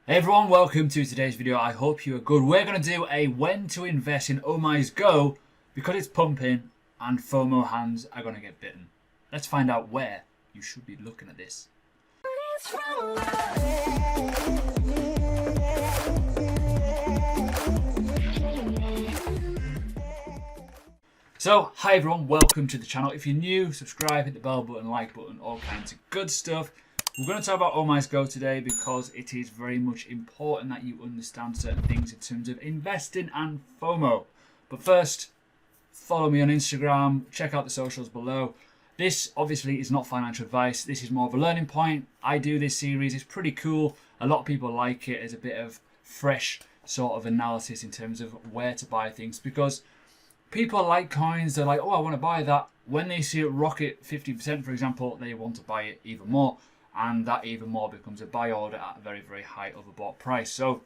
Hey everyone, welcome to today's video. I hope you are good. We're going to do a when to invest in OmiseGo because it's pumping and FOMO hands are going to get bitten. Let's find out where you should be looking at this. So, hi everyone, welcome to the channel. If you're new, subscribe, hit the bell button, like button, all kinds of good stuff. We're going to talk about OmiseGo today because it is very much important that you understand certain things in terms of investing and FOMO. But first, follow me on Instagram, check out the socials below. This obviously is not financial advice, this is more of a learning point. I do this series, it's pretty cool. A lot of people like it as a bit of fresh sort of analysis in terms of where to buy things, because people like coins, they're like, oh, I want to buy that. When they see it rocket 50%, for example, they want to buy it even more. And that even more becomes a buy order at a very, very high overbought price. So,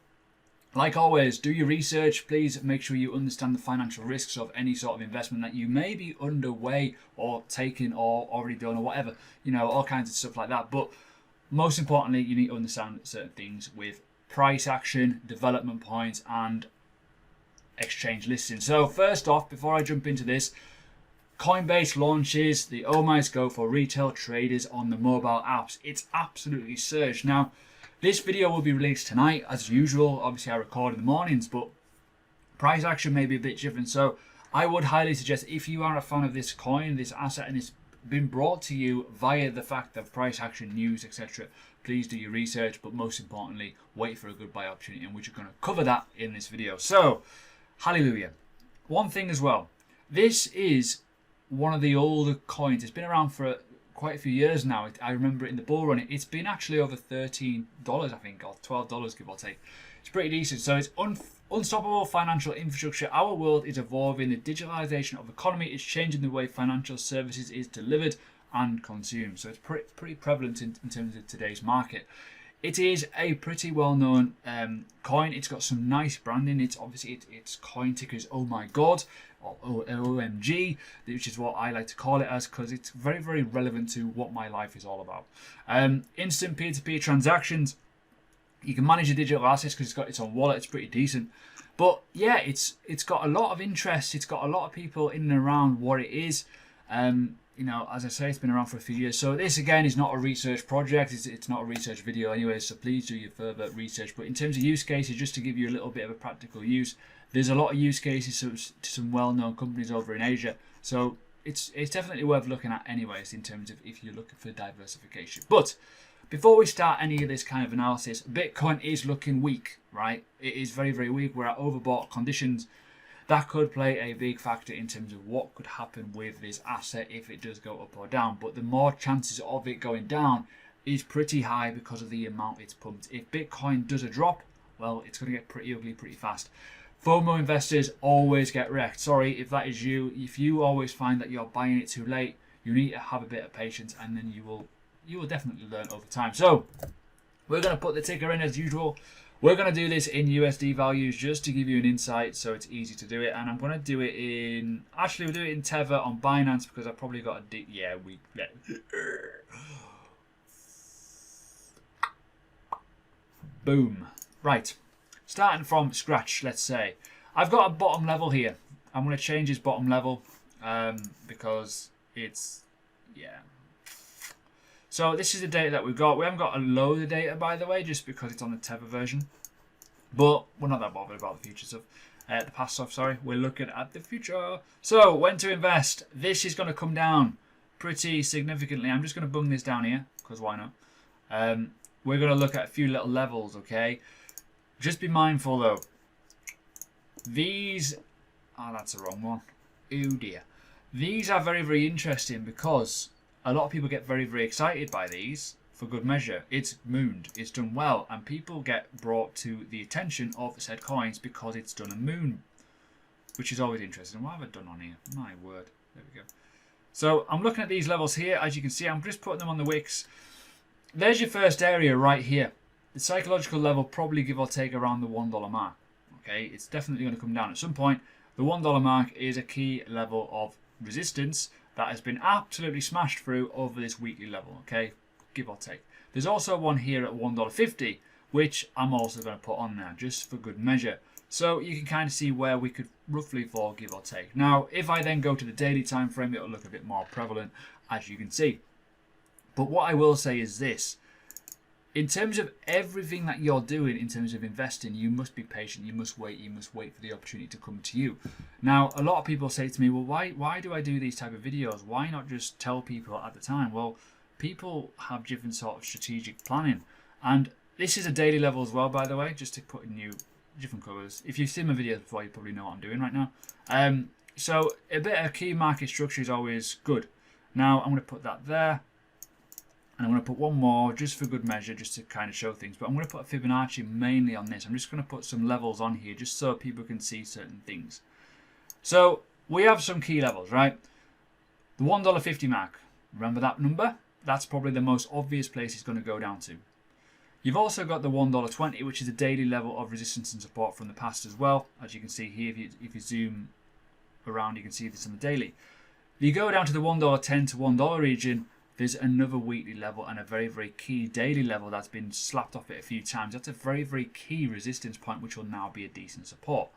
like always, do your research. Please make sure you understand the financial risks of any sort of investment that you may be underway or taking or already done or whatever. You know, all kinds of stuff like that. But most importantly, you need to understand certain things with price action, development points, and exchange listing. So first off, before I jump into this, Coinbase launches the OmiseGo for retail traders on the mobile apps. It's absolutely surged. Now, this video will be released tonight as usual. Obviously, I record in the mornings, but price action may be a bit different. So I would highly suggest, if you are a fan of this coin, this asset, and it's been brought to you via the fact of price action, news, etc., please do your research, but most importantly, wait for a good buy opportunity, and we're going to cover that in this video. So, hallelujah. One thing as well, this is one of the older coins. It's been around for quite a few years now. I remember it in the bull run. It's been actually over $13, I think, or $12, give or take. It's pretty decent. So it's unstoppable financial infrastructure. Our world is evolving. The digitalization of the economy is changing the way financial services is delivered and consumed. So it's pretty prevalent in terms of today's market. It is a pretty well-known coin. It's got some nice branding. It's obviously its coin ticker is Oh My God, or OMG, which is what I like to call it as, because it's very, very relevant to what my life is all about. Instant peer-to-peer transactions. You can manage your digital assets because it's got its own wallet. It's pretty decent. But yeah, it's got a lot of interest. It's got a lot of people in and around what it is. You know, as I say, it's been around for a few years. So this, again, is not a research project. It's not a research video anyway, so please do your further research. But in terms of use cases, just to give you a little bit of a practical use, there's a lot of use cases to some well-known companies over in Asia. So it's definitely worth looking at anyways in terms of if you're looking for diversification. But before we start any of this kind of analysis, Bitcoin is looking weak, right? It is very, very weak. We're at overbought conditions. That could play a big factor in terms of what could happen with this asset if it does go up or down. But the more chances of it going down is pretty high because of the amount it's pumped. If Bitcoin does a drop, well, it's going to get pretty ugly pretty fast. FOMO investors always get wrecked. Sorry if that is you. If you always find that you're buying it too late, you need to have a bit of patience, and then you will definitely learn over time. So we're going to put the ticker in as usual. We're going to do this in USD values just to give you an insight so it's easy to do it. And I'm going to do it in... Actually, we'll do it in Tether on Binance because I've probably got a... Yeah. Boom. Right. Starting from scratch, let's say. I've got a bottom level here. I'm going to change this bottom level because it's... Yeah. So this is the data that we've got. We haven't got a load of data, by the way, just because it's on the Tether version. But we're not that bothered about the future stuff. The past stuff, sorry. We're looking at the future. So, when to invest? This is going to come down pretty significantly. I'm just going to bung this down here, because why not? We're going to look at a few little levels, okay? Just be mindful, though. These... Oh, that's the wrong one. Oh, dear. These are very, very interesting because... a lot of people get very, very excited by these for good measure. It's mooned, it's done well, and people get brought to the attention of said coins because it's done a moon, which is always interesting. What have I done on here? My word. There we go. So I'm looking at these levels here. As you can see, I'm just putting them on the wicks. There's your first area right here. The psychological level probably give or take around the $1 mark. Okay, it's definitely going to come down at some point. The $1 mark is a key level of resistance that has been absolutely smashed through over this weekly level, okay, give or take. There's also one here at $1.50, which I'm also going to put on there just for good measure. So you can kind of see where we could roughly fall, give or take. Now, if I then go to the daily time frame, it'll look a bit more prevalent, as you can see. But what I will say is this. In terms of everything that you're doing in terms of investing, you must be patient, you must wait for the opportunity to come to you. Now, a lot of people say to me, well, why do I do these type of videos? Why not just tell people at the time? Well, people have different sort of strategic planning. And this is a daily level as well, by the way, just to put in new different colours. If you've seen my videos before, you probably know what I'm doing right now. So a bit of key market structure is always good. Now, I'm going to put that there. And I'm going to put one more just for good measure, just to kind of show things. But I'm going to put a Fibonacci mainly on this. I'm just going to put some levels on here just so people can see certain things. So we have some key levels, right? The $1.50 mark. Remember that number? That's probably the most obvious place it's going to go down to. You've also got the $1.20, which is a daily level of resistance and support from the past as well. As you can see here, if you zoom around, you can see this on the daily. You go down to the $1.10 to $1 region, there's another weekly level and a very, very key daily level that's been slapped off it a few times. That's a very, very key resistance point, which will now be a decent support.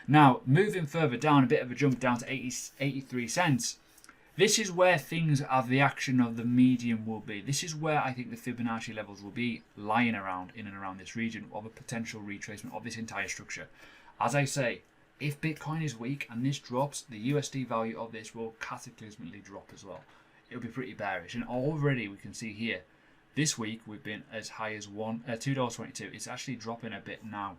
Now, moving further down, a bit of a jump down to 83 cents. This is where things of the action of the medium will be. This is where I think the Fibonacci levels will be lying around, in and around this region of a potential retracement of this entire structure. As I say, if Bitcoin is weak and this drops, the USD value of this will cataclysmically drop as well. It'll be pretty bearish. And already we can see here, this week we've been as high as $2.22. It's actually dropping a bit now.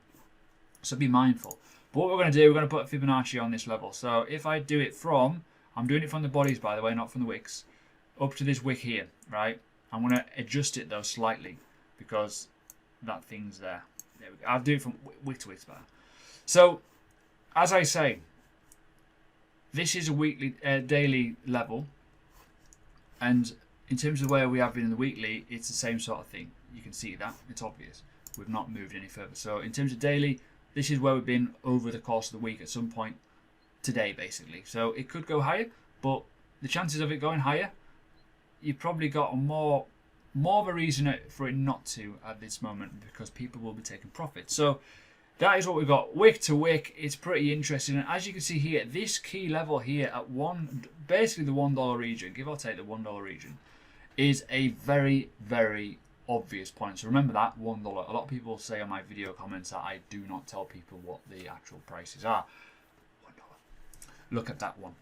So be mindful. But what we're going to do, we're going to put Fibonacci on this level. So if I do it from, I'm doing it from the bodies, by the way, not from the wicks, up to this wick here, right? I'm going to adjust it though slightly because that thing's there. There we go. I'll do it from wick to wick better. So as I say, this is a weekly, daily level. And in terms of where we have been in the weekly, it's the same sort of thing. You can see that. It's obvious. We've not moved any further. So in terms of daily, this is where we've been over the course of the week at some point today, basically. So it could go higher, but the chances of it going higher, you've probably got more of a reason for it not to at this moment because people will be taking profit. So that is what we've got. Wick to wick, it's pretty interesting. And as you can see here, this key level here at basically the $1 region, give or take the $1 region, is a very, very obvious point. So remember that, $1. A lot of people say on my video comments that I do not tell people what the actual prices are. $1. Look at that one.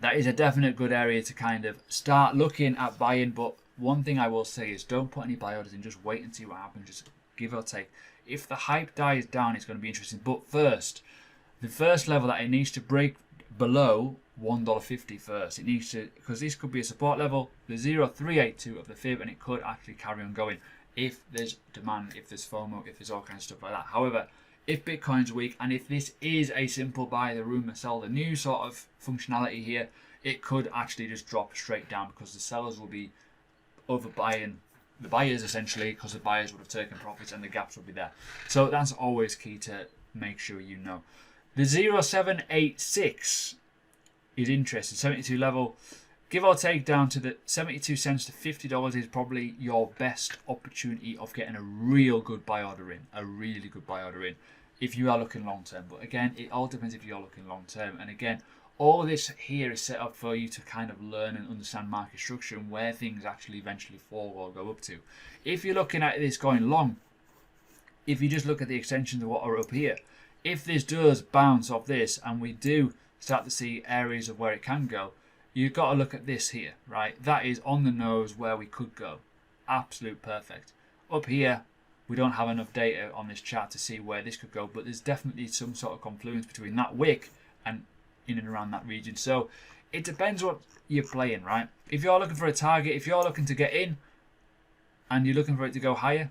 That is a definite good area to kind of start looking at buying. But one thing I will say is don't put any buy orders in. Just wait and see what happens. Just give or take. If the hype dies down, it's going to be interesting. But first, the first level that it needs to break below $1.50 first. It needs to, because this could be a support level, the 0.382 of the fib, and it could actually carry on going if there's demand, if there's FOMO, if there's all kinds of stuff like that. However, if Bitcoin's weak and if this is a simple buy the rumor, sell the new sort of functionality here, it could actually just drop straight down because the sellers will be overbuying the buyers essentially, because the buyers would have taken profits and the gaps will be there. So that's always key to make sure you know. The 0.786 is interesting. 72 level, give or take down to the 72 cents to $50 is probably your best opportunity of getting a real good buy order in. A really good buy order in if you are looking long term. But again, it all depends if you're looking long term. And again, all this here is set up for you to kind of learn and understand market structure and where things actually eventually fall or go up to. If you're looking at this going long, if you just look at the extensions of what are up here, if this does bounce off this and we do start to see areas of where it can go, you've got to look at this here, right? That is on the nose where we could go. Absolute perfect. Up here, we don't have enough data on this chart to see where this could go, but there's definitely some sort of confluence between that wick and in and around that region. So it depends what you're playing, right? If you're looking for a target, if you're looking to get in and you're looking for it to go higher,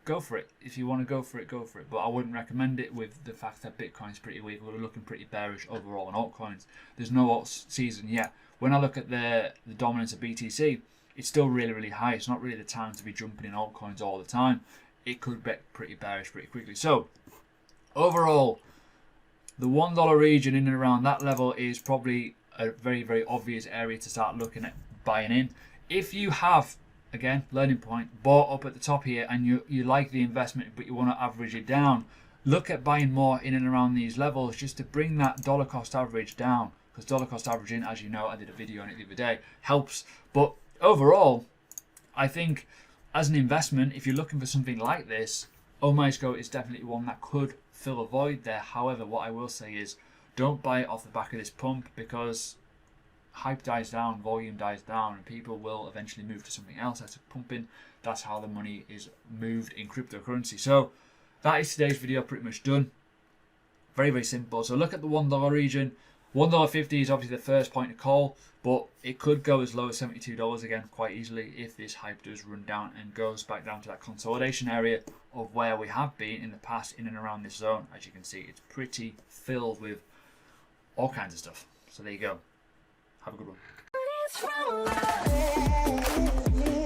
go for it. If you want to go for it, go for it. But I wouldn't recommend it with the fact that Bitcoin's pretty weak. We're looking pretty bearish overall on altcoins. There's no alt season yet. When I look at the dominance of BTC, it's still really, really high. It's not really the time to be jumping in altcoins all the time. It could get pretty bearish pretty quickly. So overall, the $1 region in and around that level is probably a very, very obvious area to start looking at buying in. If you have again, learning point, bought up at the top here and you like the investment but you want to average it down, look at buying more in and around these levels just to bring that dollar cost average down, because dollar cost averaging, as you know, I did a video on it the other day, helps. But overall, I think as an investment, if you're looking for something like this, OmiseGo is definitely one that could fill a void there. However, what I will say is don't buy it off the back of this pump, because hype dies down, volume dies down, and people will eventually move to something else that's pumping. That's how the money is moved in cryptocurrency. So that is today's video pretty much done. Very, very simple. So look at the $1 region. $1.50 is obviously the first point of call, but it could go as low as $72 again quite easily if this hype does run down and goes back down to that consolidation area of where we have been in the past, in and around this zone. As you can see, it's pretty filled with all kinds of stuff. So there you go. Have a good one.